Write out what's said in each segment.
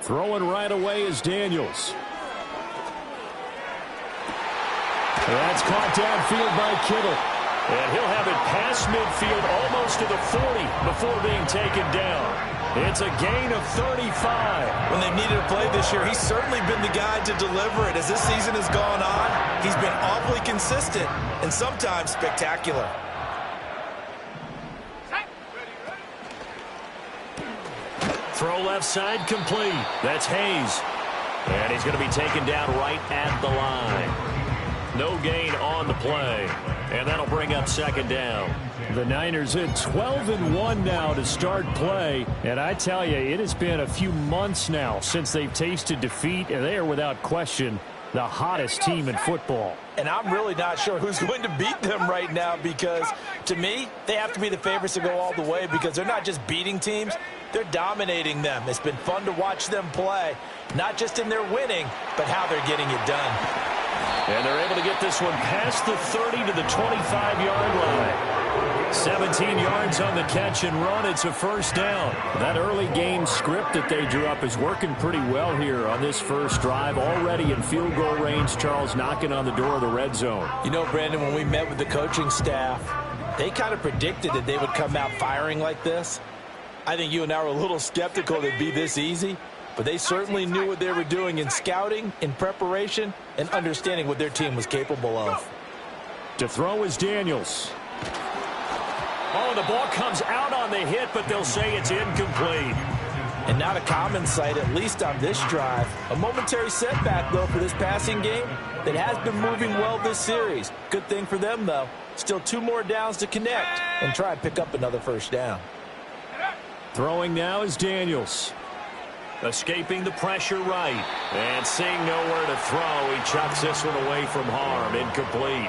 Throwing right away is Daniels. That's caught downfield by Kittle. And he'll have it past midfield almost to the 40 before being taken down. It's a gain of 35. When they've needed a play this year, he's certainly been the guy to deliver it. As this season has gone on, he's been awfully consistent and sometimes spectacular. Throw left side complete. That's Hayes. And he's going to be taken down right at the line. No gain on the play. And that'll bring up second down. The Niners at 12-1 now to start play. And I tell you, it has been a few months now since they've tasted defeat. And they are without question the hottest team in football. And I'm really not sure who's going to beat them right now because, to me, they have to be the favorites to go all the way because they're not just beating teams, they're dominating them. It's been fun to watch them play, not just in their winning, but how they're getting it done. And they're able to get this one past the 30 to the 25-yard line. 17 yards on the catch and run. It's a first down. That early game script that they drew up is working pretty well here on this first drive. Already in field goal range, Charles knocking on the door of the red zone. You know, Brandon, when we met with the coaching staff, they kind of predicted that they would come out firing like this. I think you and I were a little skeptical it'd be this easy. But they certainly knew what they were doing in scouting, in preparation, and understanding what their team was capable of. To throw is Daniels. Oh, the ball comes out on the hit, but they'll say it's incomplete. And not a common sight, at least on this drive. A momentary setback, though, for this passing game that has been moving well this series. Good thing for them, though. Still 2 more downs to connect and try and pick up another first down. Throwing now is Daniels. Escaping the pressure right. And seeing nowhere to throw, he chucks this one away from harm. Incomplete.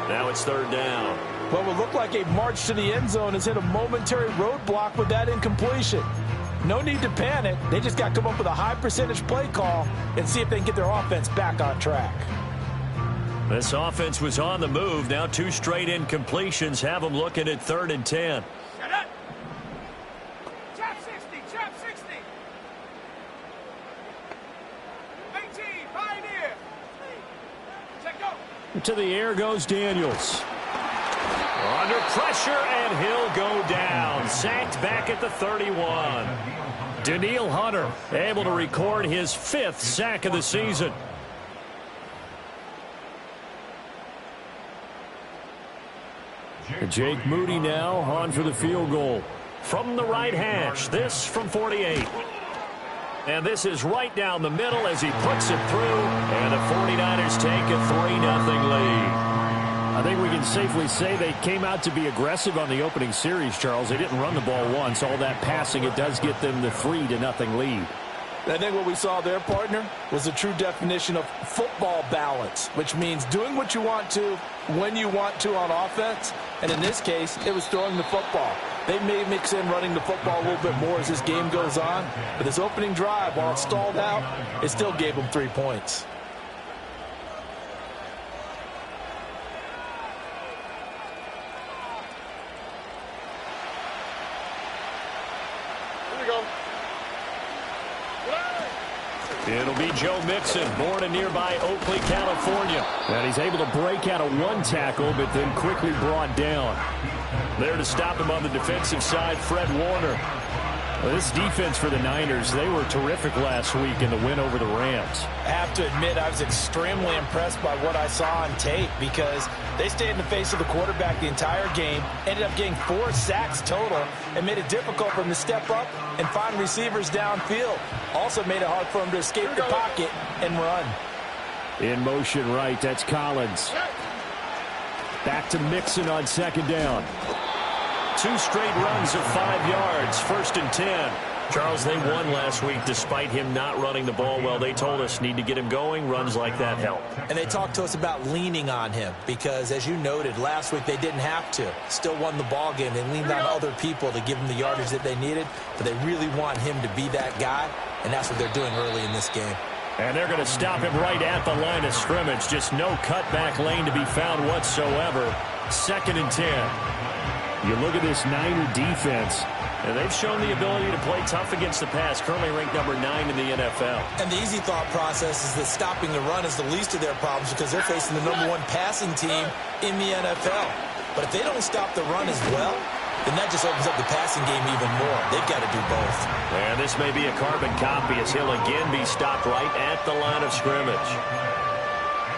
Now it's third down. Well, it looked like a march to the end zone has hit a momentary roadblock with that incompletion. No need to panic. They just got to come up with a high percentage play call and see if they can get their offense back on track. This offense was on the move. Now 2 straight incompletions have them looking at 3rd and 10. To the air goes Daniels. Under pressure, and he'll go down. Sacked back at the 31. Danielle Hunter able to record his 5th sack of the season. Jake Moody now on for the field goal. From the right hash, this from 48. And this is right down the middle as he puts it through. And the 49ers take a 3-0 lead. I think we can safely say they came out to be aggressive on the opening series, Charles. They didn't run the ball once. All that passing, it does get them the 3-0 lead. I think what we saw there, partner, was a true definition of football balance, which means doing what you want to when you want to on offense. And in this case, it was throwing the football. They may mix in running the football a little bit more as this game goes on. But this opening drive, while it stalled out, it still gave them 3 points. It'll be Joe Mixon, born in nearby Oakley, California. And he's able to break out of 1 tackle, but then quickly brought down. There to stop him on the defensive side, Fred Warner. Well, this defense for the Niners, they were terrific last week in the win over the Rams. I have to admit, I was extremely impressed by what I saw on tape because they stayed in the face of the quarterback the entire game, ended up getting 4 sacks total, and made it difficult for him to step up and find receivers downfield. Also made it hard for him to escape the pocket and run. In motion right, that's Collins. Back to Mixon on 2nd down. 2 straight runs of 5 yards, 1st and 10. Charles, they won last week despite him not running the ball well. They told us need to get him going. Runs like that help. And they talked to us about leaning on him because, as you noted, last week they didn't have to. Still won the ball game. They leaned on other people to give them the yardage that they needed, but they really want him to be that guy, and that's what they're doing early in this game. And they're going to stop him right at the line of scrimmage. Just no cutback lane to be found whatsoever. 2nd and 10. You look at this Niner defense. And they've shown the ability to play tough against the pass, currently ranked number 9 in the NFL. And the easy thought process is that stopping the run is the least of their problems because they're facing the number 1 passing team in the NFL. But if they don't stop the run as well, then that just opens up the passing game even more. They've got to do both. And this may be a carbon copy as he'll again be stopped right at the line of scrimmage.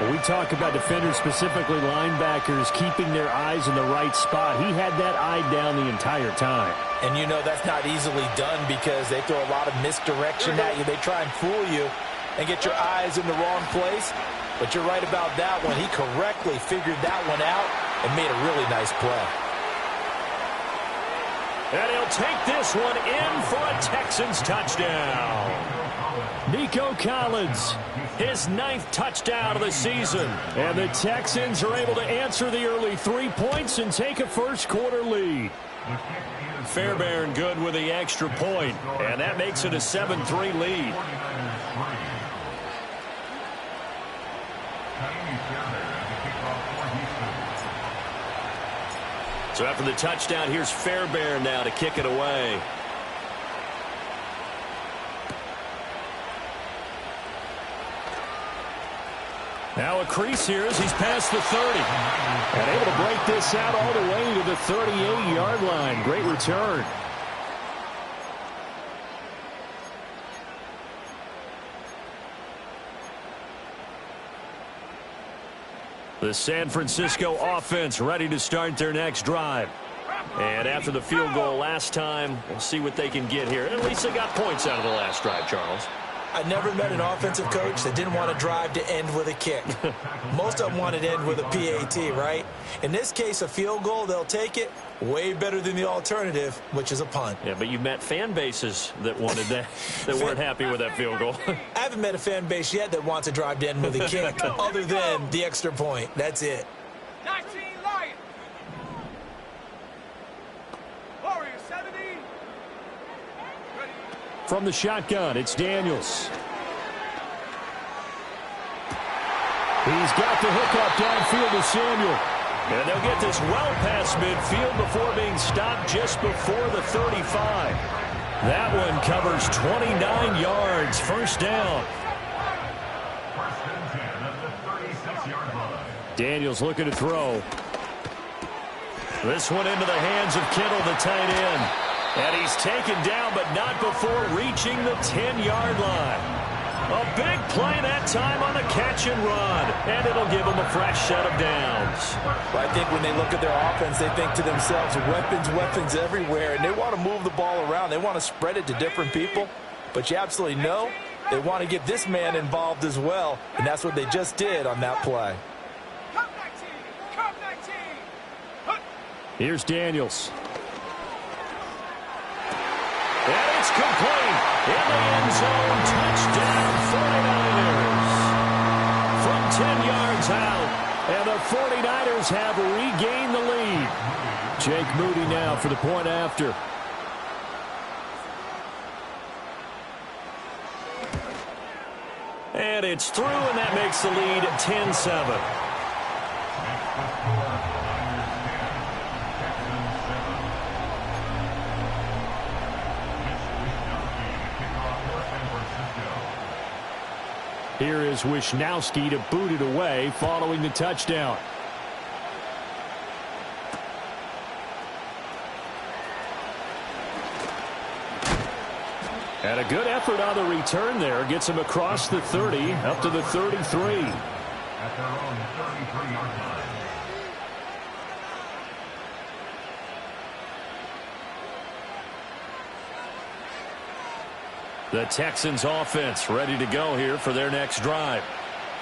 When we talk about defenders, specifically linebackers, keeping their eyes in the right spot, he had that eye down the entire time. And you know that's not easily done because they throw a lot of misdirection at you. They try and fool you and get your eyes in the wrong place. But you're right about that one. He correctly figured that one out and made a really nice play. And he'll take this one in for a Texans touchdown. Nico Collins, his 9th touchdown of the season. And the Texans are able to answer the early 3 points and take a first-quarter lead. Fairbairn good with the extra point, and that makes it a 7-3 lead. So after the touchdown, here's Fairbairn now to kick it away. Now a crease here as he's past the 30. And able to break this out all the way to the 38-yard line. Great return. The San Francisco offense ready to start their next drive. And after the field goal last time, we'll see what they can get here. At least they got points out of the last drive, Charles. I never met an offensive coach that didn't want to drive to end with a kick. Most of them wanted to end with a PAT, right? In this case, a field goal, they'll take it. Way better than the alternative, which is a punt. Yeah, but you met fan bases that wanted that, that weren't happy with that field goal. I haven't met a fan base yet that wants to drive to end with a kick, other than the extra point. That's it. 19 Lions. Warriors 70. From the shotgun, it's Daniels. He's got the hookup downfield to Samuel. And they'll get this well past midfield before being stopped just before the 35. That one covers 29 yards. First down. Daniels looking to throw. This one into the hands of Kittle, the tight end. And he's taken down, but not before reaching the 10-yard line. A big play that time on the catch and run. And it'll give them a fresh set of downs. Well, I think when they look at their offense, they think to themselves, weapons everywhere. And they want to move the ball around. They want to spread it to different people. But you absolutely know they want to get this man involved as well. And that's what they just did on that play. Come 19. Here's Daniels. And it's complete. In the end zone, touchdown 49ers. From 10 yards out. And the 49ers have regained the lead. Jake Moody now for the point after. And it's through, and that makes the lead 10-7. Here is Wisnowski to boot it away following the touchdown. And a good effort on the return there. Gets him across the 30, up to the 33. At their own 33-yard line. The Texans offense ready to go here for their next drive.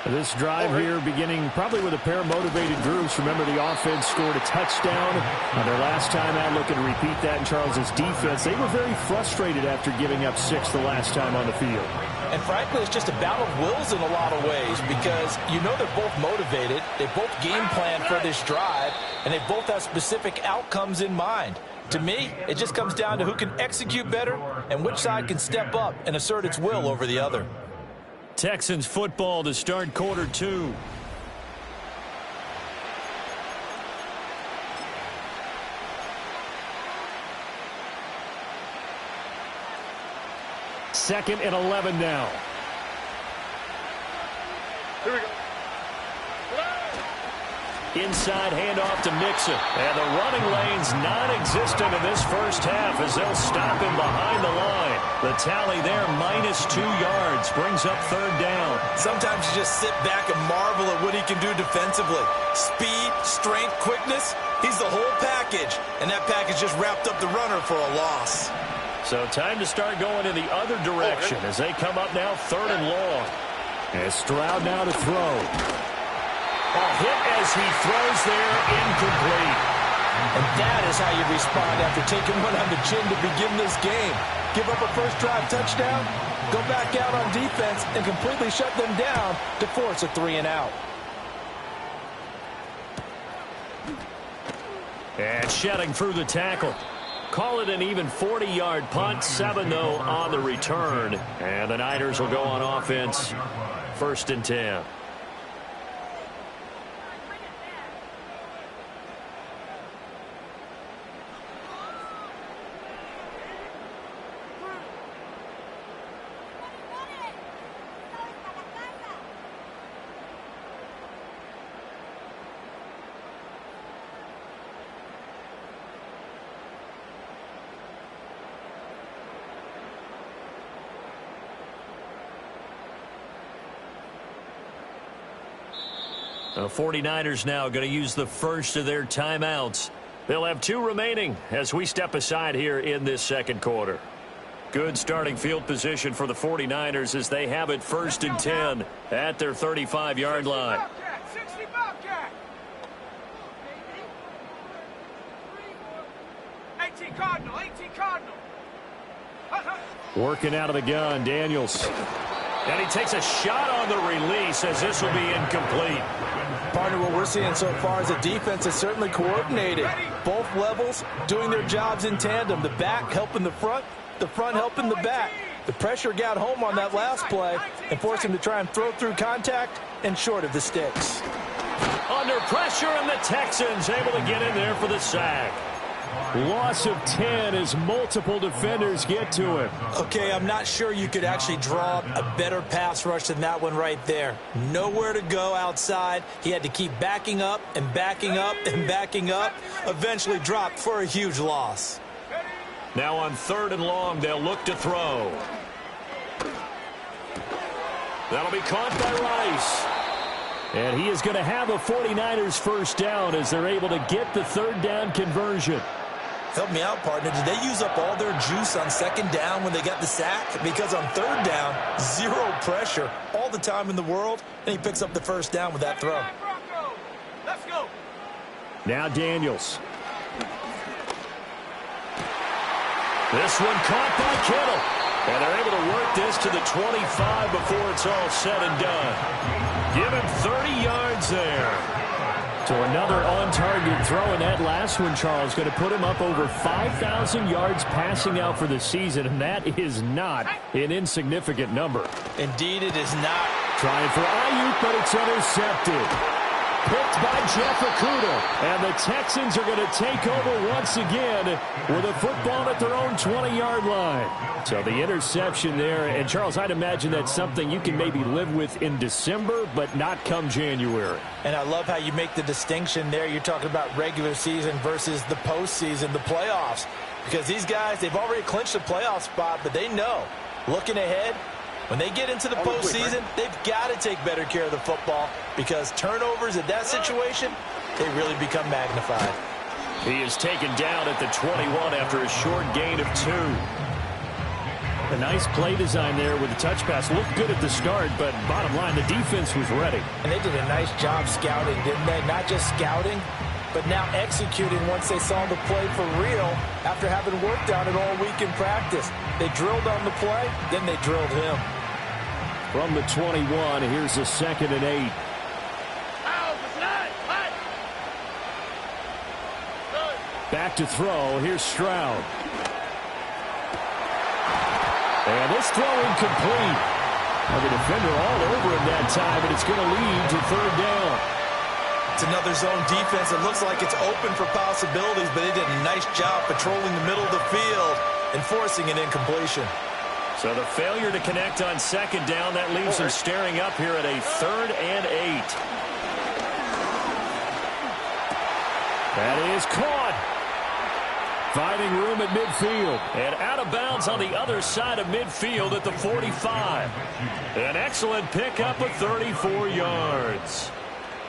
This drive here beginning probably with a pair of motivated groups. Remember, the offense scored a touchdown on their last time out. Looking to repeat that in Charles's defense. They were very frustrated after giving up 6 the last time on the field. And frankly, it's just a battle of wills in a lot of ways because you know they're both motivated. They both game plan for this drive, and they both have specific outcomes in mind. To me, it just comes down to who can execute better and which side can step up and assert its will over the other. Texans football to start quarter 2. 2nd and 11 now. Here we go. Inside handoff to Mixon. And the running lane's non-existent in this first half as they'll stop him behind the line. The tally there, -2 yards, brings up 3rd down. Sometimes you just sit back and marvel at what he can do defensively. Speed, strength, quickness, he's the whole package. And that package just wrapped up the runner for a loss. So time to start going in the other direction as they come up now 3rd and long. And Stroud now to throw. A hit as he throws there, incomplete. And that is how you respond after taking one on the chin to begin this game. Give up a first drive touchdown, go back out on defense, and completely shut them down to force a 3 and out. And shedding through the tackle. Call it an even 40-yard punt, 7 though on the return. And the Niners will go on offense, 1st and 10. The 49ers now going to use the first of their timeouts. They'll have 2 remaining as we step aside here in this 2nd quarter. Good starting field position for the 49ers as they have it 1st and 10 at their 35-yard line. 60 Bobcat. 18 Cardinal, 18 Cardinal. Working out of the gun, Daniels. And he takes a shot on the release as this will be incomplete. Partner, what we're seeing so far is a defense that's certainly coordinated. Both levels doing their jobs in tandem. The back helping the front helping the back. The pressure got home on that last play and forced him to try and throw through contact and short of the sticks. Under pressure, and the Texans able to get in there for the sack. Loss of 10 as multiple defenders get to him. Okay, I'm not sure you could actually draw a better pass rush than that one right there. Nowhere to go outside. He had to keep backing up and backing up and backing up. Eventually dropped for a huge loss. Now on 3rd and long, they'll look to throw. That'll be caught by Rice. And he is going to have a 49ers first down as they're able to get the 3rd down conversion. Help me out, partner. Did they use up all their juice on 2nd down when they got the sack? Because on 3rd down, 0 pressure, all the time in the world, and he picks up the first down with that throw. Let's go. Now Daniels. This one caught by Kittle. And they're able to work this to the 25 before it's all said and done. Give him 30 yards there. So another on-target throw, and that last one, Charles, going to put him up over 5,000 yards passing out for the season, and that is not an insignificant number. Indeed, it is not. Trying for Ayuk, but it's intercepted. Picked by Jeff Okudah, and the Texans are going to take over once again with a football at their own 20-yard line. So the interception there, and Charles, I'd imagine that's something you can maybe live with in December, but not come January. And I love how you make the distinction there. You're talking about regular season versus the postseason, the playoffs. Because these guys, they've already clinched a playoff spot, but they know, looking ahead, when they get into the postseason, they've got to take better care of the football because turnovers in that situation, they really become magnified. He is taken down at the 21 after a short gain of 2. A nice play design there with the touch pass. Looked good at the start, but bottom line, the defense was ready. And they did a nice job scouting, didn't they? Not just scouting, but now executing once they saw the play for real after having worked on it all week in practice. They drilled on the play, then they drilled him. From the 21, here's a 2nd and 8. Back to throw. Here's Stroud. And this throw incomplete. The defender all over him that time, and it's going to lead to 3rd down. It's another zone defense. It looks like it's open for possibilities, but they did a nice job patrolling the middle of the field and forcing an incompletion. So the failure to connect on second down, that leaves them staring up here at a 3rd and 8. That is caught. Finding room at midfield. And out of bounds on the other side of midfield at the 45. An excellent pickup of 34 yards.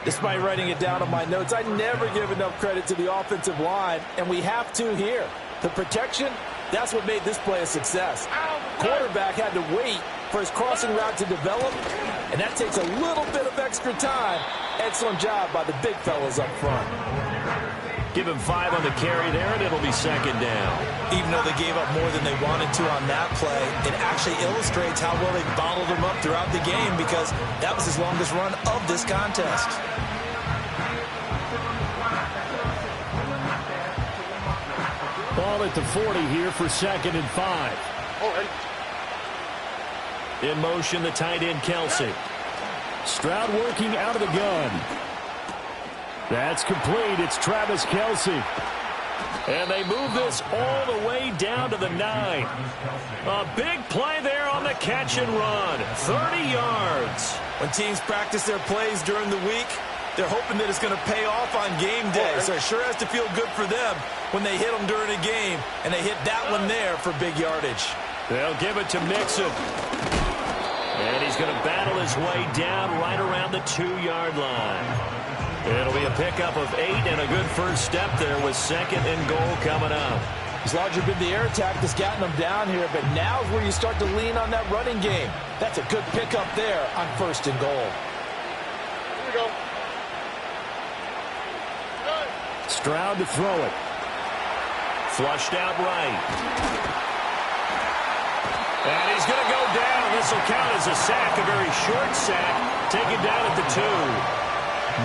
Despite writing it down on my notes, I never give enough credit to the offensive line, and we have to here. The protection, that's what made this play a success. Quarterback had to wait for his crossing route to develop, and that takes a little bit of extra time. Excellent job by the big fellas up front. Give him 5 on the carry there, and it'll be second down. Even though they gave up more than they wanted to on that play, it actually illustrates how well they bottled them up throughout the game because that was his longest run of this contest. Ball at the 40 here for 2nd and 5. In motion, the tight end, Kelsey. Stroud working out of the gun. That's complete. It's Travis Kelsey. And they move this all the way down to the 9. A big play there on the catch and run. 30 yards. When teams practice their plays during the week, they're hoping that it's going to pay off on game day. So it sure has to feel good for them when they hit them during a game, and they hit that one there for big yardage. They'll give it to Mixon. And he's going to battle his way down right around the 2-yard line. It'll be a pickup of 8 and a good first step there with 2nd and goal coming up. It's largely been the air attack that's gotten them down here, but now's where you start to lean on that running game. That's a good pickup there on 1st and goal. Here we go. Stroud to throw it. Flushed out right. And he's going to go down. This will count as a sack, a very short sack, taken down at the 2.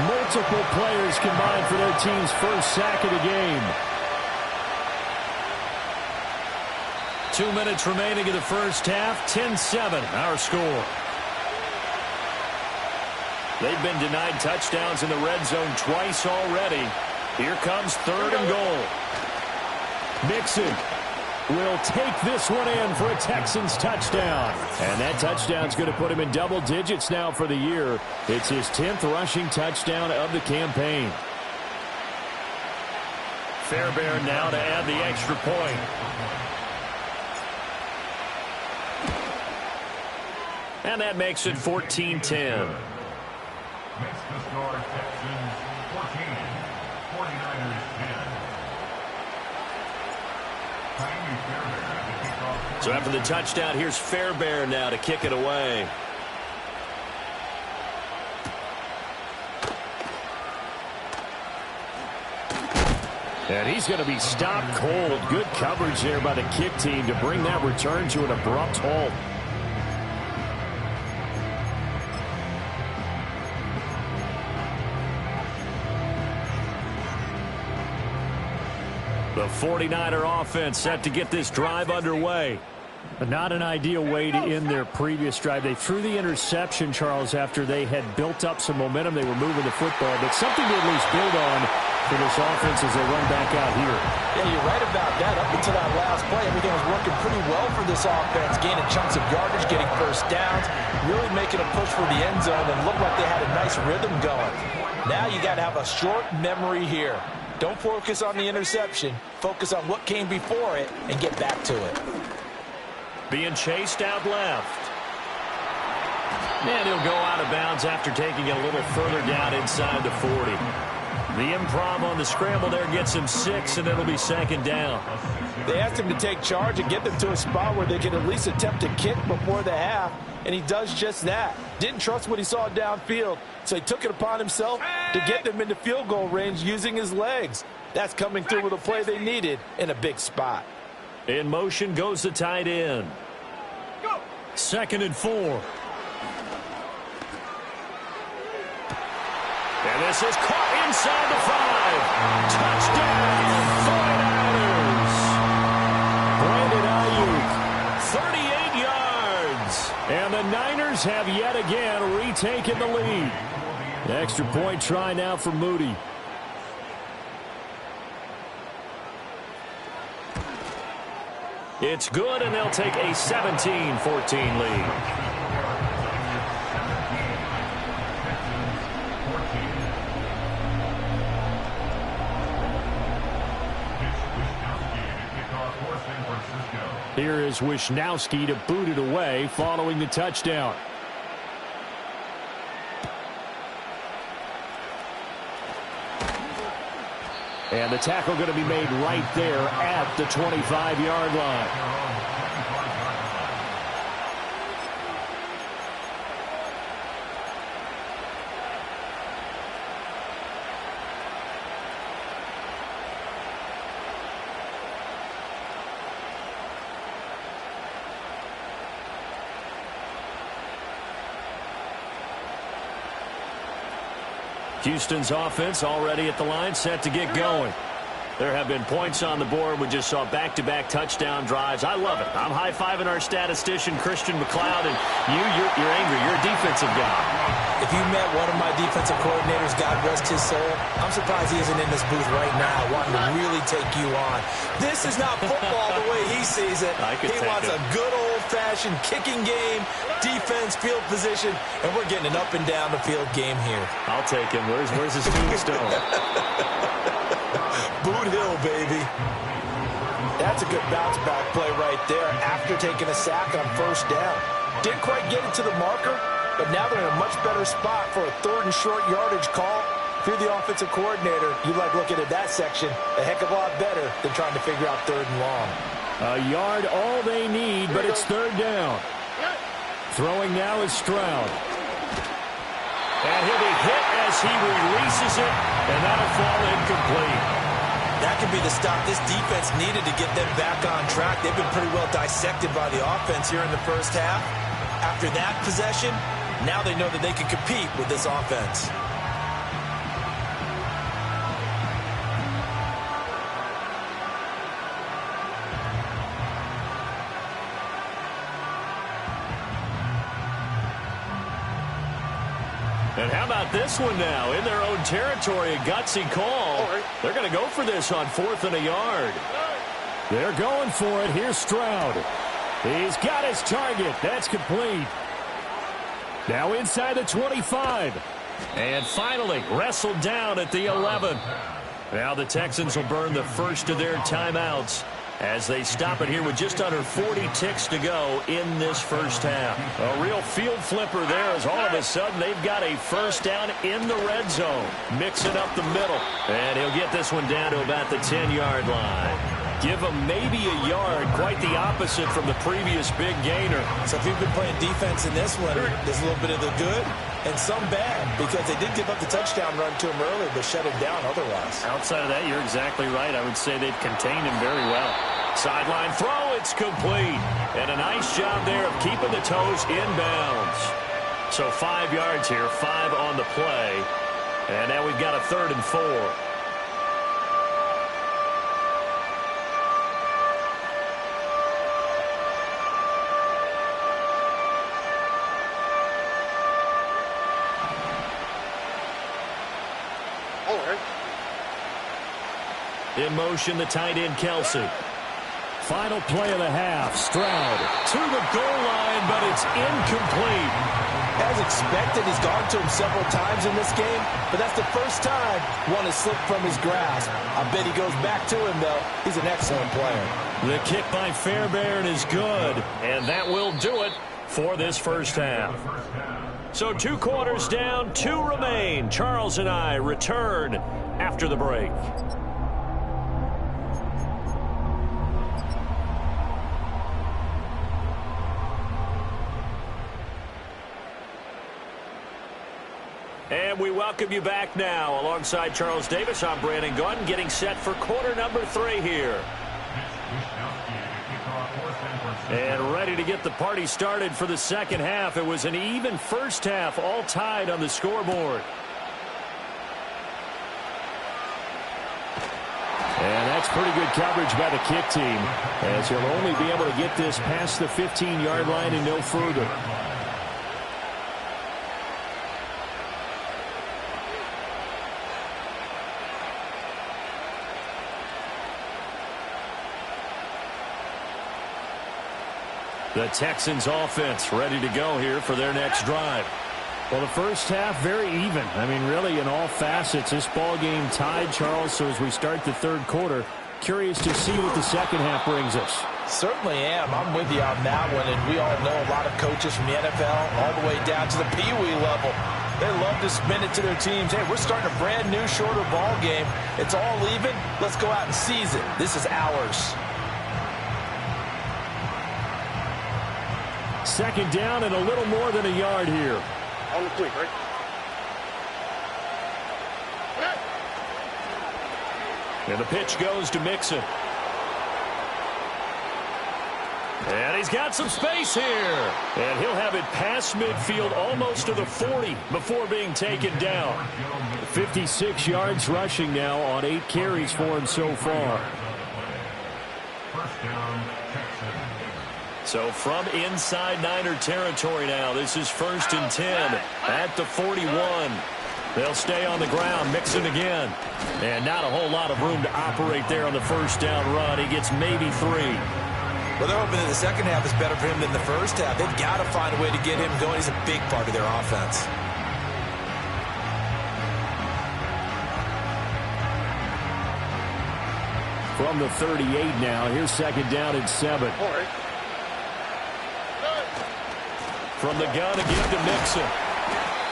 Multiple players combined for their team's first sack of the game. 2 minutes remaining in the first half. 10-7, our score. They've been denied touchdowns in the red zone twice already. Here comes 3rd and goal. Mixon will take this one in for a Texans touchdown. And that touchdown's going to put him in double digits now for the year. It's his 10th rushing touchdown of the campaign. Fairbairn now to add the extra point. And that makes it 14-10. Makes the score Texans 14, 49ers 10. So after the touchdown, here's Fairbairn now to kick it away. And he's going to be stopped cold. Good coverage there by the kick team to bring that return to an abrupt halt. The 49er offense set to get this drive underway. But not an ideal way to end their previous drive. They threw the interception, Charles, after they had built up some momentum. They were moving the football, but something to at least build on for this offense as they run back out here. Yeah, you're right about that. Up until that last play, everything was working pretty well for this offense, gaining chunks of yardage, getting first downs, really making a push for the end zone, and looked like they had a nice rhythm going. Now you got to have a short memory here. Don't focus on the interception. Focus on what came before it and get back to it. Being chased out left. And he'll go out of bounds after taking it a little further down inside the 40. The improv on the scramble there gets him 6, and it'll be second down. They asked him to take charge and get them to a spot where they could at least attempt to kick before the half, and he does just that. Didn't trust what he saw downfield, so he took it upon himself to get them into field goal range using his legs. That's coming through with a play they needed in a big spot. In motion goes the tight end. Go. 2nd and 4. And this is caught inside the 5. Touchdown, Brandon Ayuk. 38 yards. And the Niners have yet again retaken the lead. Extra point try now for Moody. It's good, and they'll take a 17-14 lead. Here is Wisnowski to boot it away following the touchdown. And the tackle going to be made right there at the 25-yard line. Houston's offense already at the line, set to get going. There have been points on the board. We just saw back-to-back touchdown drives. I love it. I'm high-fiving our statistician, Christian McLeod, and you're angry. You're a defensive guy. If you met one of my defensive coordinators, God rest his soul, I'm surprised he isn't in this booth right now wanting to really take you on. This is not football the way he sees it. He wants a good old-fashioned kicking game, defense, field position, and we're getting an up-and-down-the-field game here. I'll take him. Where's his tombstone? Boot Hill, baby. That's a good bounce-back play right there after taking a sack on first down. Didn't quite get it to the marker, but now they're in a much better spot for a third and short yardage call. If you're the offensive coordinator, you like looking at that section a heck of a lot better than trying to figure out third and long. A yard all they need, but it's third down. Throwing now is Stroud. And he'll be hit as he releases it, and that'll fall incomplete. That could be the stop this defense needed to get them back on track. They've been pretty well dissected by the offense here in the first half. After that possession, now they know that they can compete with this offense. And how about this one now? In their own territory, a gutsy call. They're going to go for this on 4th and a yard. They're going for it. Here's Stroud. He's got his target. That's complete. Now inside the 25. And finally wrestled down at the 11. Now the Texans will burn the first of their timeouts as they stop it here with just under 40 ticks to go in this first half. A real field flipper there as all of a sudden they've got a first down in the red zone. Mixing up the middle. And he'll get this one down to about the 10-yard line. Give him maybe a yard, quite the opposite from the previous big gainer. So if you've been playing defense in this one, there's a little bit of the good and some bad because they did give up the touchdown run to him earlier but shut him down otherwise. Outside of that, you're exactly right. I would say they've contained him very well. Sideline throw, it's complete. And a nice job there of keeping the toes inbounds. So 5 yards here, 5 on the play. And now we've got a 3rd and 4. In motion, the tight end, Kelsey. Final play of the half. Stroud to the goal line, but it's incomplete. As expected, he's gone to him several times in this game, but that's the first time one has slipped from his grasp. I bet he goes back to him, though. He's an excellent player. The kick by Fairbairn is good, and that will do it for this first half. So 2 quarters down, 2 remain. Charles and I return after the break. And we welcome you back now. Alongside Charles Davis, I'm Brandon Gunn, getting set for quarter number 3 here. And ready to get the party started for the second half. It was an even first half, all tied on the scoreboard. And that's pretty good coverage by the kick team, as he'll only be able to get this past the 15-yard line and no further. The Texans offense ready to go here for their next drive. Well, the first half, very even. I mean, really, in all facets, this ball game tied, Charles. So as we start the third quarter, curious to see what the second half brings us. Certainly am. I'm with you on that one. And we all know a lot of coaches from the NFL all the way down to the Pee-wee level. They love to spin it to their teams. Hey, we're starting a brand new, shorter ball game. It's all even. Let's go out and seize it. This is ours. Second down and a little more than a yard here. On the fleet, right? And the pitch goes to Mixon. And he's got some space here. And he'll have it past midfield almost to the 40 before being taken down. 56 yards rushing now on 8 carries for him so far. First down, Texans. So from inside Niner territory now, this is 1st and 10 at the 41. They'll stay on the ground, Mixon again. And not a whole lot of room to operate there on the first down run. He gets maybe 3. Well, they're hoping that the second half is better for him than the first half. They've got to find a way to get him going. He's a big part of their offense. From the 38 now, here's second down and 7. From the gun again to Mixon.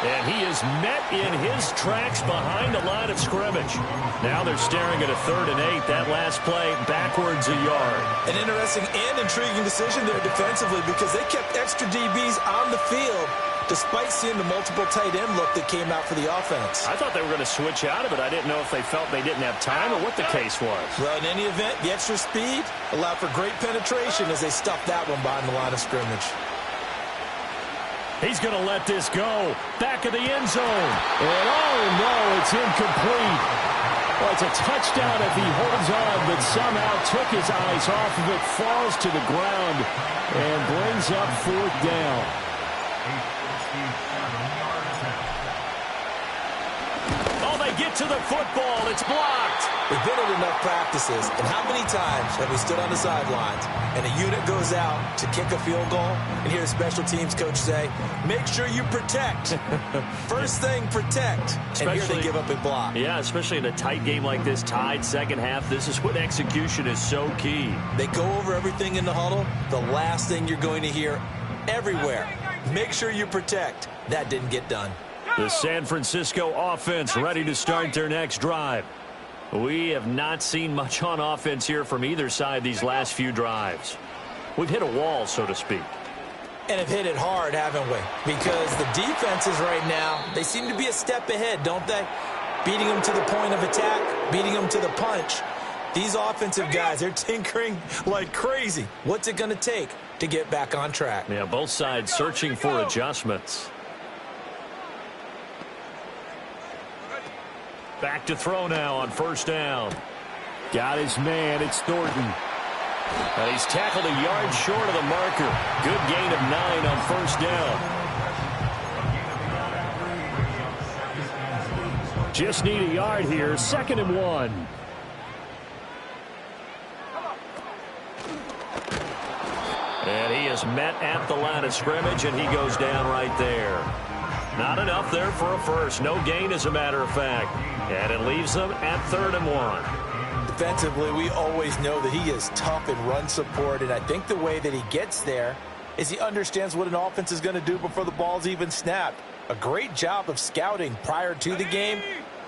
And he is met in his tracks behind the line of scrimmage. Now they're staring at a 3rd and 8. That last play backwards a yard. An interesting and intriguing decision there defensively because they kept extra DBs on the field despite seeing the multiple tight end look that came out for the offense. I thought they were going to switch out of it. I didn't know if they felt they didn't have time or what the case was. Well, in any event, the extra speed allowed for great penetration as they stuffed that one behind the line of scrimmage. He's going to let this go. Back of the end zone. And oh no, it's incomplete. Well, it's a touchdown if he holds on, but somehow took his eyes off of it, falls to the ground, and brings up 4th down. Oh, they get to the football. It's blocked. We've been at enough practices, and how many times have we stood on the sidelines and a unit goes out to kick a field goal and hear the special teams coach say, make sure you protect. First thing, protect. And here they give up a block. Yeah, especially in a tight game like this, tied second half, this is when execution is so key. They go over everything in the huddle. The last thing you're going to hear everywhere, make sure you protect. That didn't get done. The San Francisco offense ready to start their next drive. We have not seen much on offense here from either side these last few drives. We've hit a wall, so to speak. And have hit it hard, haven't we? Because the defenses right now, they seem to be a step ahead, don't they? Beating them to the point of attack, beating them to the punch. These offensive guys, they're tinkering like crazy. What's it going to take to get back on track? Yeah, both sides searching for adjustments. Back to throw now on 1st down. Got his man. It's Thornton. And he's tackled a yard short of the marker. Good gain of 9 on 1st down. Just need a yard here. 2nd and 1. And he is met at the line of scrimmage, and he goes down right there. Not enough there for a first. No gain, as a matter of fact. And it leaves them at 3rd and 1. Defensively, we always know that he is tough in run support, and I think the way that he gets there is he understands what an offense is going to do before the ball's even snapped. A great job of scouting prior to the game,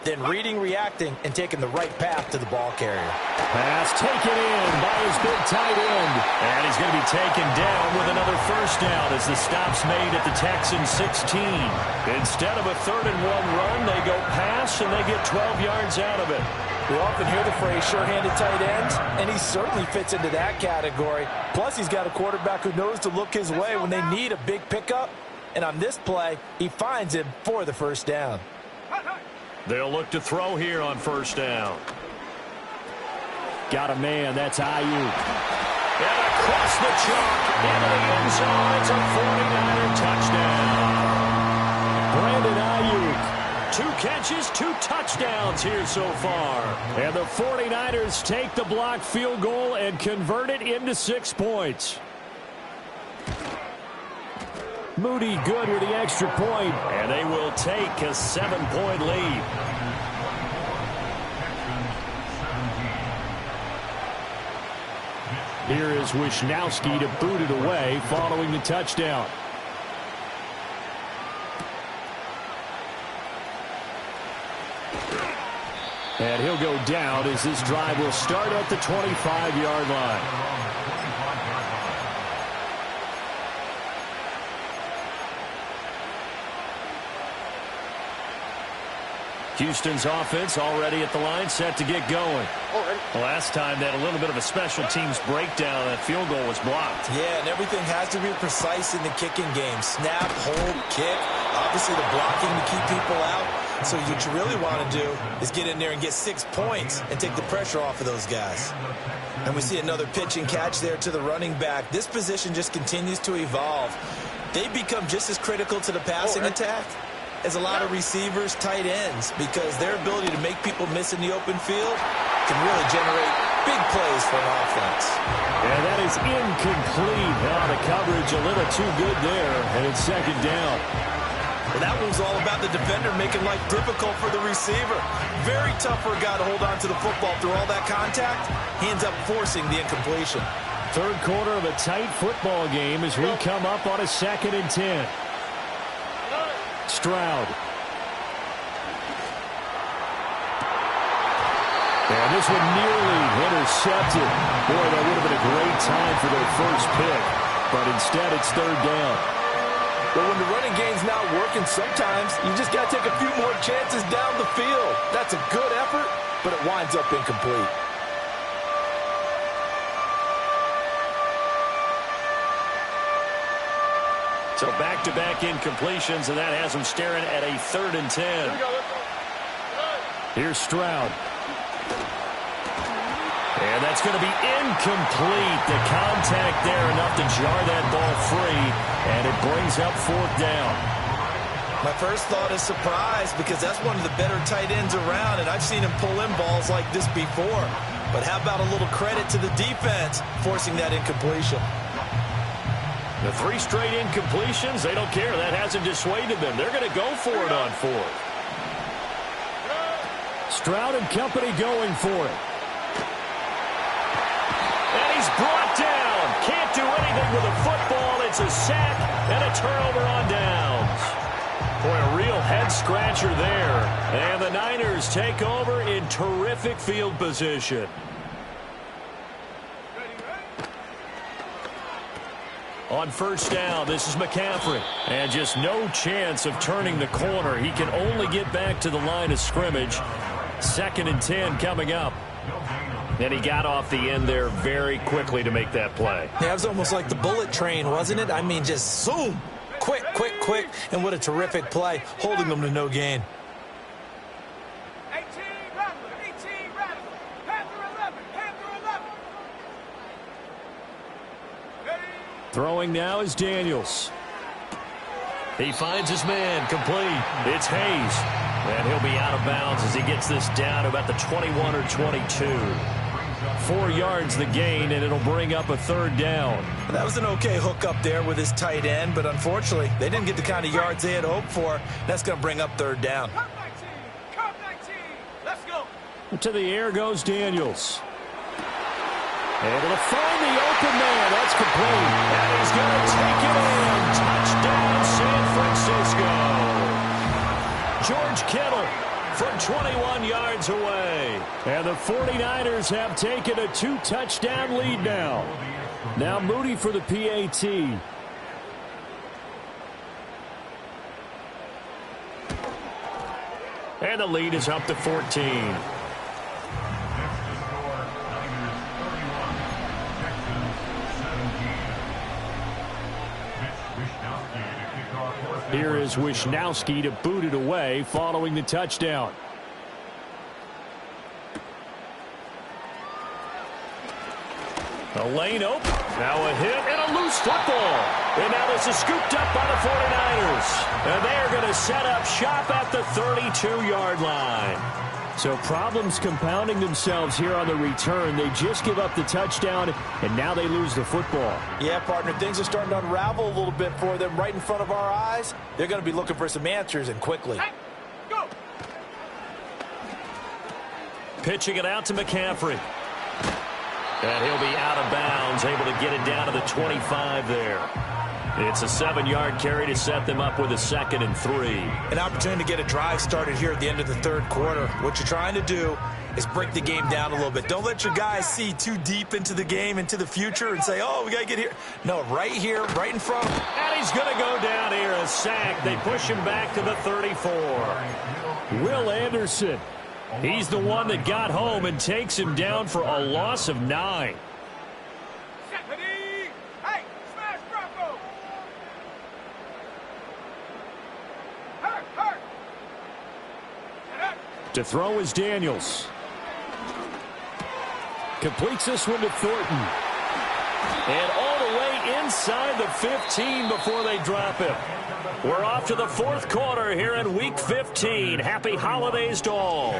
then reading, reacting, and taking the right path to the ball carrier. Pass taken in by his big tight end. And he's going to be taken down with another 1st down as the stop's made at the Texans 16. Instead of a 3rd and 1 run, they go pass, and they get 12 yards out of it. We often hear the phrase sure-handed tight ends, and he certainly fits into that category. Plus, he's got a quarterback who knows to look his way when they need a big pickup. And on this play, he finds him for the 1st down. They'll look to throw here on 1st down. Got a man. That's Ayuk. And across the chalk into the end zone. It's a 49er touchdown. Brandon Ayuk. 2 catches, 2 touchdowns here so far. And the 49ers take the blocked field goal and convert it into 6 points. Moody good with the extra point. And they will take a 7-point lead. Here is Wisnowski to boot it away following the touchdown. And he'll go down as this drive will start at the 25-yard line. Houston's offense already at the line, set to get going. Last time they had a little bit of a special teams breakdown. That field goal was blocked. Yeah, and everything has to be precise in the kicking game. Snap, hold, kick. Obviously the blocking to keep people out. So what you really want to do is get in there and get 6 points and take the pressure off of those guys. And we see another pitch and catch there to the running back. This position just continues to evolve. They become just as critical to the passing attack as a lot of receivers, tight ends, because their ability to make people miss in the open field can really generate big plays for an offense. And that is incomplete. The coverage a little too good there, and it's second down. Well, that one's all about the defender making life difficult for the receiver. Very tough for a guy to hold on to the football through all that contact. He ends up forcing the incompletion. Third quarter of a tight football game as we come up on a 2nd and 10. Stroud. And this one nearly intercepted. Boy, that would have been a great time for their first pick. But instead, it's third down. But when the running game's not working, sometimes you just got to take a few more chances down the field. That's a good effort, but it winds up incomplete. So back-to-back incompletions, and that has them staring at a 3rd and 10. Here's Stroud. And that's going to be incomplete. The contact there enough to jar that ball free, and it brings up 4th down. My first thought is surprise, because that's one of the better tight ends around, and I've seen him pull in balls like this before. But how about a little credit to the defense forcing that incompletion? The 3 straight incompletions, they don't care. That hasn't dissuaded them. They're going to go for it on 4th. Stroud and company going for it. And he's brought down. Can't do anything with a football. It's a sack and a turnover on downs. Boy, a real head-scratcher there. And the Niners take over in terrific field position. On first down, this is McCaffrey. And just no chance of turning the corner. He can only get back to the line of scrimmage. 2nd and 10 coming up. And he got off the end there very quickly to make that play. Yeah, it was almost like the bullet train, wasn't it? I mean, just zoom. Quick, quick, quick. And what a terrific play, holding them to no gain. 18, Rattler, 18, Rattler. Panther 11, Panther 11. Ready? Throwing now is Daniels. He finds his man, complete. It's Hayes. And he'll be out of bounds as he gets this down to about the 21 or 22. 4 yards the gain, and it'll bring up a 3rd down. That was an okay hook up there with his tight end, but unfortunately, they didn't get the kind of yards they had hoped for. That's going to bring up 3rd down. Come 19, come 19. Let's go. To the air goes Daniels. Able to find the open man. That's complete. And he's going to take it in. Touchdown, San Francisco. George Kittle from 21 yards away. And the 49ers have taken a 2-touchdown lead now. Now Moody for the PAT. And the lead is up to 14. Here is Wisnowski to boot it away following the touchdown. A lane open. Now a hit and a loose football. And now this is scooped up by the 49ers. And they're going to set up shop at the 32-yard line. So problems compounding themselves here on the return. They just give up the touchdown, and now they lose the football. Yeah, partner, things are starting to unravel a little bit for them right in front of our eyes. They're going to be looking for some answers, and quickly. Hey, go. Pitching it out to McCaffrey. And he'll be out of bounds, able to get it down to the 25 there. It's a 7-yard carry to set them up with a 2nd and 3. An opportunity to get a drive started here at the end of the third quarter. What you're trying to do is break the game down a little bit. Don't let your guys see too deep into the game, into the future, and say, oh, we got to get here. No, right here, right in front. And he's going to go down here, a sack. They push him back to the 34. Will Anderson. He's the one that got home and takes him down for a loss of 9. Ready? Hey, smash Bronco. Hurt, hurt. Get up. To throw is Daniels. Completes this one to Thornton. And all the way inside the 15 before they drop him. We're off to the fourth quarter here in Week 15. Happy holidays to all.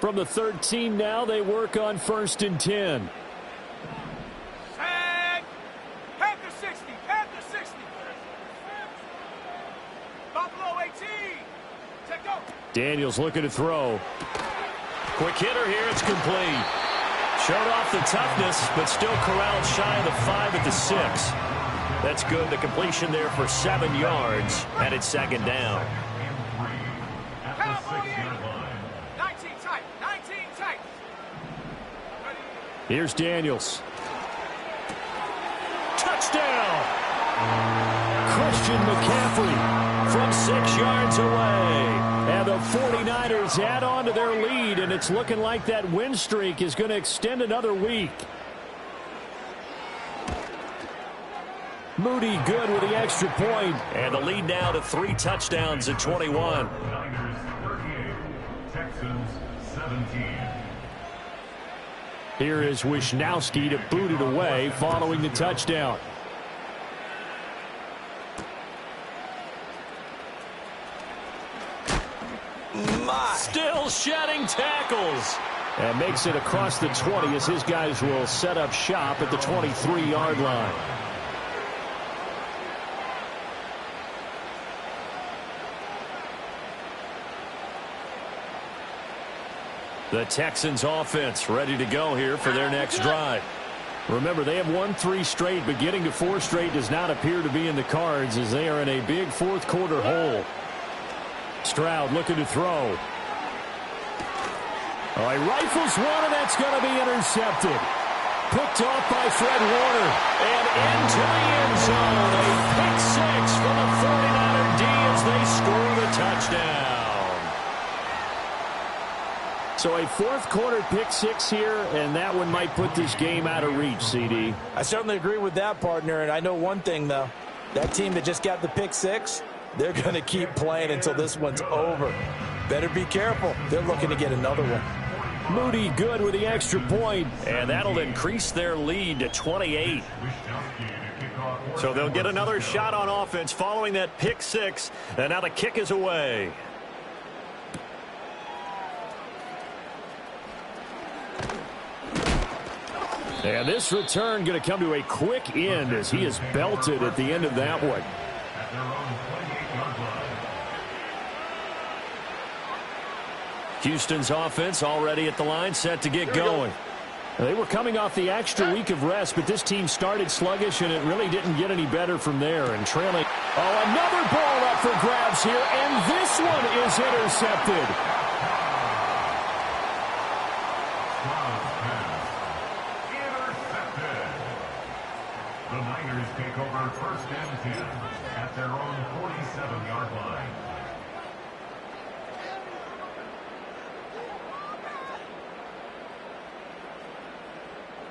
From the 13 now, they work on 1st and 10. Tag. Panther 60. Panther 60. Buffalo 18. Check go. Daniels looking to throw. Quick hitter here. It's complete. Showed off the toughness, but still corralled shy of the 5 at the 6. That's good. The completion there for 7 yards, and it's 2nd down. Here's Daniels. Touchdown! Christian McCaffrey from 6 yards away. And the 49ers add on to their lead, and it's looking like that win streak is going to extend another week. Moody good with the extra point. And the lead now to 3 touchdowns at 21. Niners 38, Texans 17. Here is Wisnowski to boot it away following the touchdown. Still shedding tackles. And makes it across the 20 as his guys will set up shop at the 23-yard line. The Texans offense ready to go here for their next drive. Remember, they have won 3 straight, but getting to 4 straight does not appear to be in the cards as they are in a big fourth quarter hole. Stroud looking to throw. Oh, he rifles one, and that's going to be intercepted. Picked off by Fred Warner. And into the end zone. A pick 6 from the 49er D as they score the touchdown. So a fourth quarter pick 6 here, and that one might put this game out of reach, CD. I certainly agree with that, partner, and I know one thing, though. That team that just got the pick 6, they're going to keep playing until this one's over. Better be careful. They're looking to get another one. Moody good with the extra point. And that'll increase their lead to 28. So they'll get another shot on offense following that pick 6. And now the kick is away. And this return going to come to a quick end as he is belted at the end of that one. Houston's offense already at the line, set to get going. They were coming off the extra week of rest, but this team started sluggish, and it really didn't get any better from there. And trailing. Oh, another ball up for grabs here, and this one is intercepted. The Niners take over 1st and 10 at their own 47-yard line.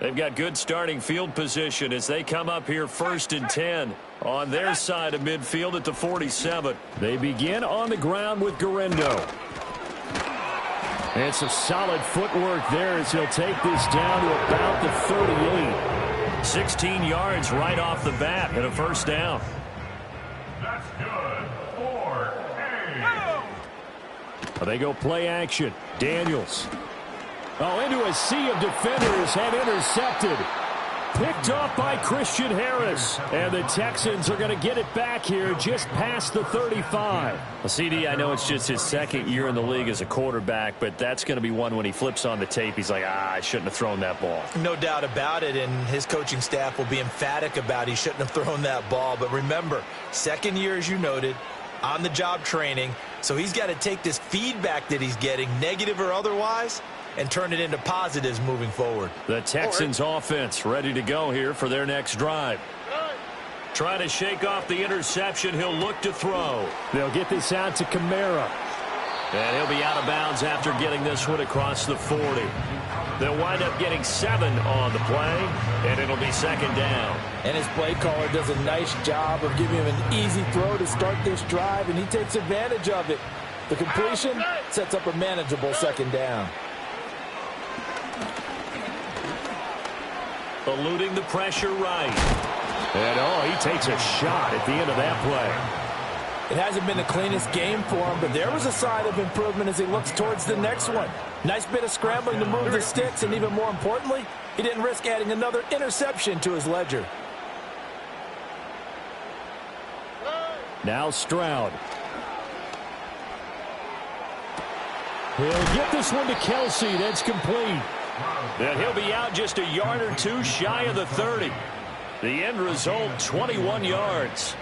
They've got good starting field position as they come up here 1st and 10 on their side of midfield at the 47. They begin on the ground with Garendo. And some solid footwork there as he'll take this down to about the 38. 16 yards right off the bat and a first down. That's good. 4-8. They go play action. Daniels. Oh, into a sea of defenders and intercepted. Picked off by Christian Harris. And the Texans are going to get it back here just past the 35. Well, CD, I know it's just his second year in the league as a quarterback, but that's going to be one when he flips on the tape. He's like, I shouldn't have thrown that ball. No doubt about it, and his coaching staff will be emphatic about he shouldn't have thrown that ball. But remember, second year, as you noted, on-the-job training, so he's got to take this feedback that he's getting, negative or otherwise, and turn it into positives moving forward. The Texans offense ready to go here for their next drive. Trying to shake off the interception. He'll look to throw. They'll get this out to Kamara. And he'll be out of bounds after getting this one across the 40. They'll wind up getting 7 on the play, and it'll be second down. And his play caller does a nice job of giving him an easy throw to start this drive, and he takes advantage of it. The completion sets up a manageable second down. Eluding the pressure right. And, he takes a shot at the end of that play. It hasn't been the cleanest game for him, but there was a sign of improvement as he looks towards the next one. Nice bit of scrambling to move the sticks, and even more importantly, he didn't risk adding another interception to his ledger. Now Stroud. He'll get this one to Kelsey. That's complete. And he'll be out just a yard or two shy of the 30. The end result, 21 yards.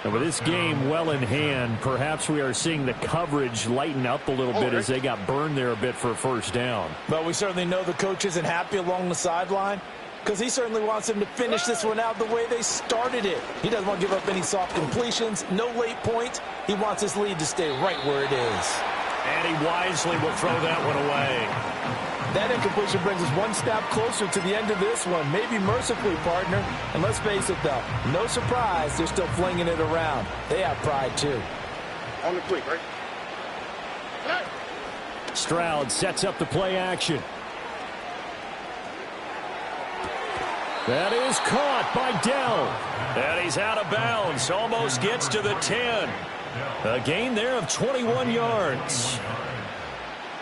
And with this game well in hand, perhaps we are seeing the coverage lighten up a little bit as they got burned there a bit for a first down. But we certainly know the coach isn't happy along the sideline because he certainly wants them to finish this one out the way they started it. He doesn't want to give up any soft completions, no late points. He wants his lead to stay right where it is. And he wisely will throw that one away. That incompletion brings us one step closer to the end of this one, maybe mercifully, partner. And let's face it, though, no surprise, they're still flinging it around. They have pride, too. On the quick, right? Stroud sets up the play action. That is caught by Dell. And he's out of bounds, almost gets to the 10. A gain there of 21 yards.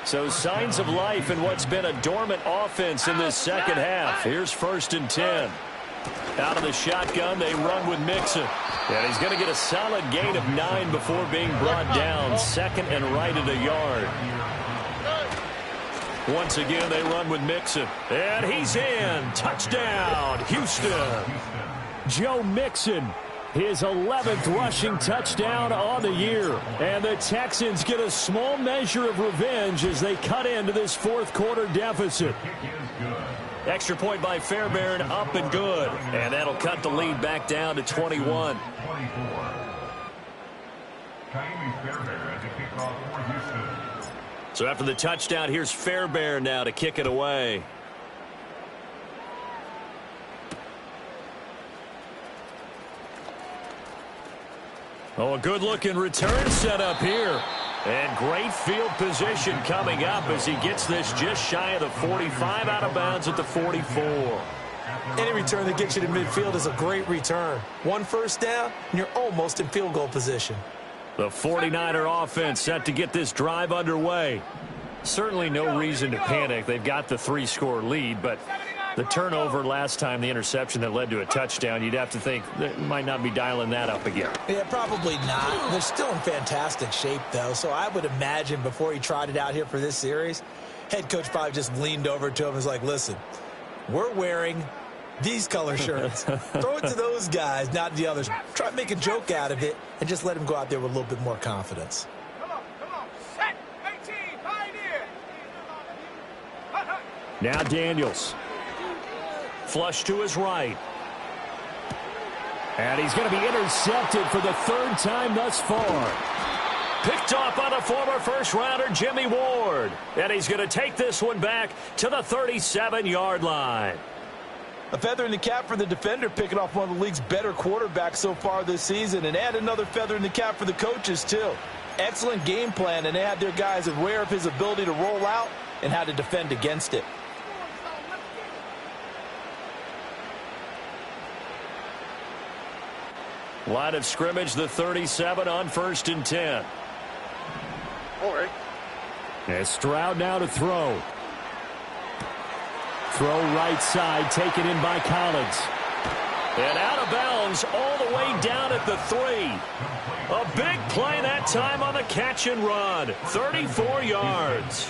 So signs of life in what's been a dormant offense in this second half. Here's 1st and 10. Out of the shotgun, they run with Mixon. And he's going to get a solid gain of 9 before being brought down. Second and right at a yard. Once again, they run with Mixon. And he's in. Touchdown, Houston. Joe Mixon. His 11th rushing touchdown on the year. And the Texans get a small measure of revenge as they cut into this fourth quarter deficit. Extra point by Fairbairn, up and good. And that'll cut the lead back down to 21. So after the touchdown, here's Fairbairn now to kick it away. Oh, a good-looking return set up here. And great field position coming up as he gets this just shy of the 45, out of bounds at the 44. Any return that gets you to midfield is a great return. One first down, and you're almost in field goal position. The 49er offense set to get this drive underway. Certainly no reason to panic. They've got the 3-score lead, but the turnover last time, the interception that led to a touchdown, you'd have to think they might not be dialing that up again. Yeah, probably not. They're still in fantastic shape, though, so I would imagine before he trotted out here for this series, head coach probably just leaned over to him and was like, listen, we're wearing these color shirts. Throw it to those guys, not the others. Try to make a joke out of it and just let him go out there with a little bit more confidence. Come on. Set. 18. Pioneer. Now Daniels. Flush to his right. And he's going to be intercepted for the 3rd time thus far. Picked off by the former first-rounder Jimmy Ward. And he's going to take this one back to the 37-yard line. A feather in the cap for the defender, picking off one of the league's better quarterbacks so far this season, and add another feather in the cap for the coaches, too. Excellent game plan, and they had their guys aware of his ability to roll out and how to defend against it. Line of scrimmage, the 37 on 1st and 10. All right. And Stroud now to throw. Throw right side, taken in by Collins. And out of bounds all the way down at the 3. A big play that time on the catch and run. 34 yards.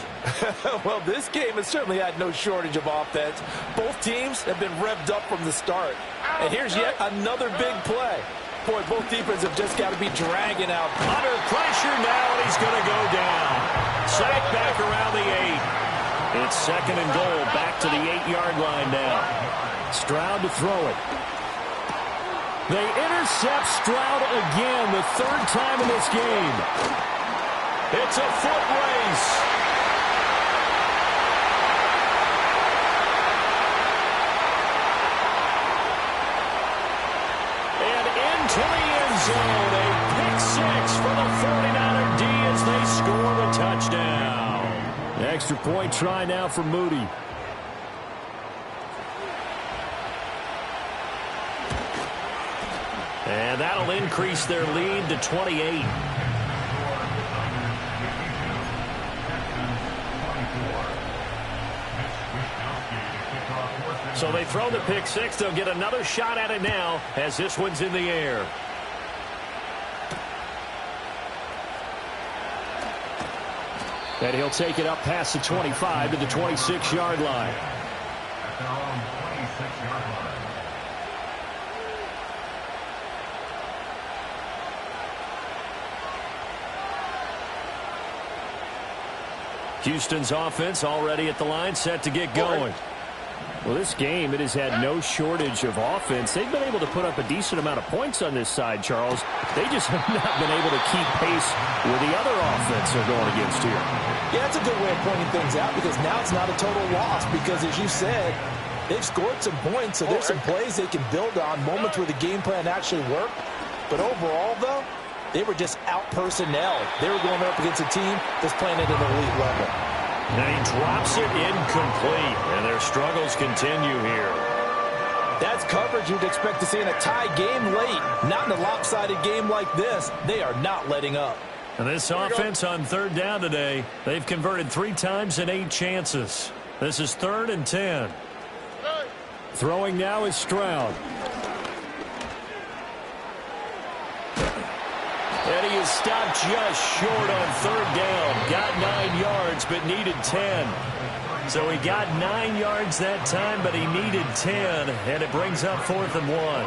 Well, this game has certainly had no shortage of offense. Both teams have been revved up from the start. And here's yet another big play. Boy, both defenses have just got to be dragging out. Under pressure now, and he's going to go down. Sacked back around the 8. It's 2nd and goal, back to the 8-yard line now. Stroud to throw it. They intercept Stroud again, the 3rd time in this game. It's a foot race. And into the end zone, a pick 6 for the 49er D as they score the touchdown. Extra point try now for Moody. And that'll increase their lead to 28. So they throw the pick 6. They'll get another shot at it now as this one's in the air. And he'll take it up past the 25 to the 26-yard line. At their own 26-yard line. Houston's offense already at the line, set to get going. Well, this game, it has had no shortage of offense. They've been able to put up a decent amount of points on this side, Charles. They just have not been able to keep pace with the other offense they're going against here. Yeah, that's a good way of pointing things out because now it's not a total loss because, as you said, they've scored some points, so there's some plays they can build on, moments where the game plan actually worked. But overall, though, they were just out-personnel. They were going up against a team that's playing at an elite level. Now he drops it incomplete, and their struggles continue here. That's coverage you'd expect to see in a tie game late. Not in a lopsided game like this. They are not letting up. And this offense on 3rd down today, they've converted 3 times in 8 chances. This is 3rd and 10. Throwing now is Stroud. And he is stopped just short on 3rd down. Got 9 yards, but needed 10. So he got 9 yards that time, but he needed 10. And it brings up 4th and 1.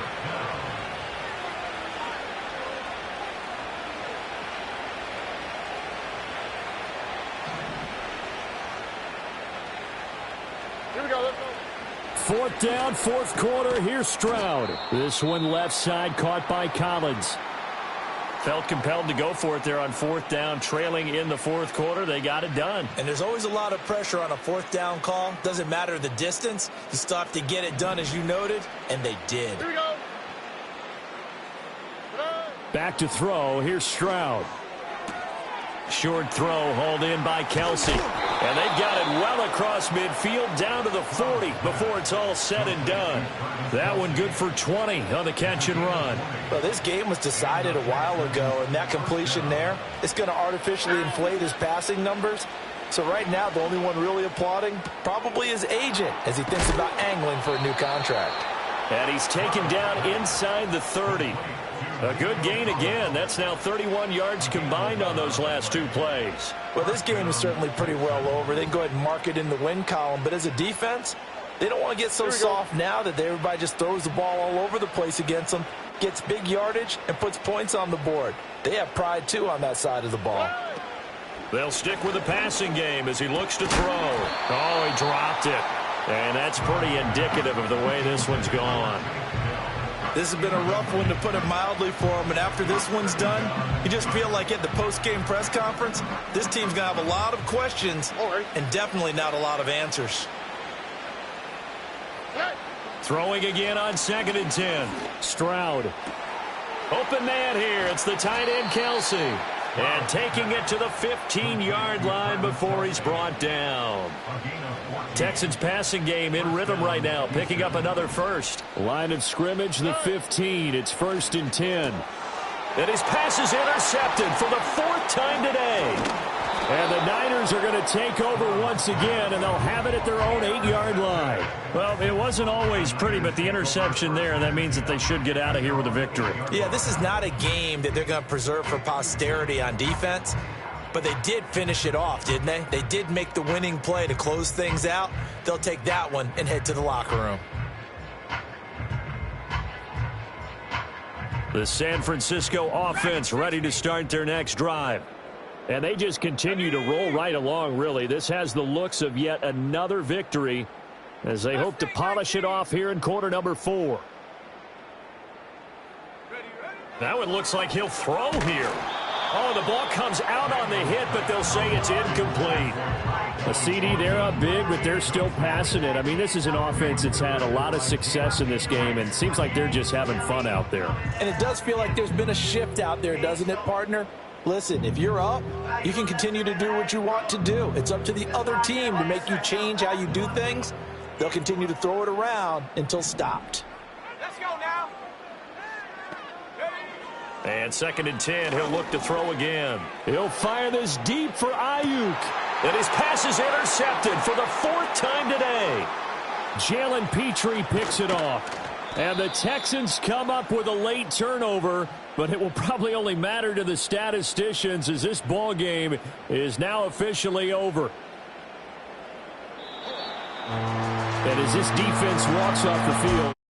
Here we go. Let's go. 4th down, 4th quarter. Here's Stroud. This one left side, caught by Collins. Felt compelled to go for it there on 4th down, trailing in the 4th quarter. They got it done. And there's always a lot of pressure on a 4th down call. Doesn't matter the distance. You still have to get it done, as you noted, and they did. Here we go. Back to throw. Here's Stroud. Short throw hauled in by Kelsey. And they've got it well across midfield down to the 40 before it's all said and done. That one good for 20 on the catch and run. Well, this game was decided a while ago, and that completion there, it's going to artificially inflate his passing numbers. So right now, the only one really applauding probably his agent as he thinks about angling for a new contract. And he's taken down inside the 30. A good gain again. That's now 31 yards combined on those last 2 plays. Well, this game is certainly pretty well over. They can go ahead and mark it in the win column. But as a defense, they don't want to get so soft now that everybody just throws the ball all over the place against them, gets big yardage, and puts points on the board. They have pride, too, on that side of the ball. They'll stick with the passing game as he looks to throw. Oh, he dropped it. And that's pretty indicative of the way this one's gone. This has been a rough one, to put it mildly, for him. And after this one's done, you just feel like at the post-game press conference, this team's going to have a lot of questions and definitely not a lot of answers. Throwing again on 2nd and 10. Stroud. Open man here. It's the tight end, Kelsey. And taking it to the 15-yard line before he's brought down. Texans passing game in rhythm right now, picking up another first. Line of scrimmage, the 15. It's 1st and 10. And his pass is intercepted for the 4th time today. And the Niners are going to take over once again, and they'll have it at their own 8-yard line. Well, it wasn't always pretty, but the interception there, that means that they should get out of here with a victory. Yeah, this is not a game that they're going to preserve for posterity on defense, but they did finish it off, didn't they? They did make the winning play to close things out. They'll take that one and head to the locker room. The San Francisco offense ready to start their next drive. And they just continue to roll right along, really. This has the looks of yet another victory as they hope to polish it off here in quarter number 4. Now it looks like he'll throw here. Oh, the ball comes out on the hit, but they'll say it's incomplete. A CD, they're up big, but they're still passing it. I mean, this is an offense that's had a lot of success in this game, and it seems like they're just having fun out there. And it does feel like there's been a shift out there, doesn't it, partner? Listen, if you're up, you can continue to do what you want to do. It's up to the other team to make you change how you do things. They'll continue to throw it around until stopped. Let's go now. And 2nd and 10, he'll look to throw again. He'll fire this deep for Ayuk. And his pass is intercepted for the 4th time today. Jalen Petrie picks it off. And the Texans come up with a late turnover, but it will probably only matter to the statisticians as this ball game is now officially over. And as this defense walks off the field.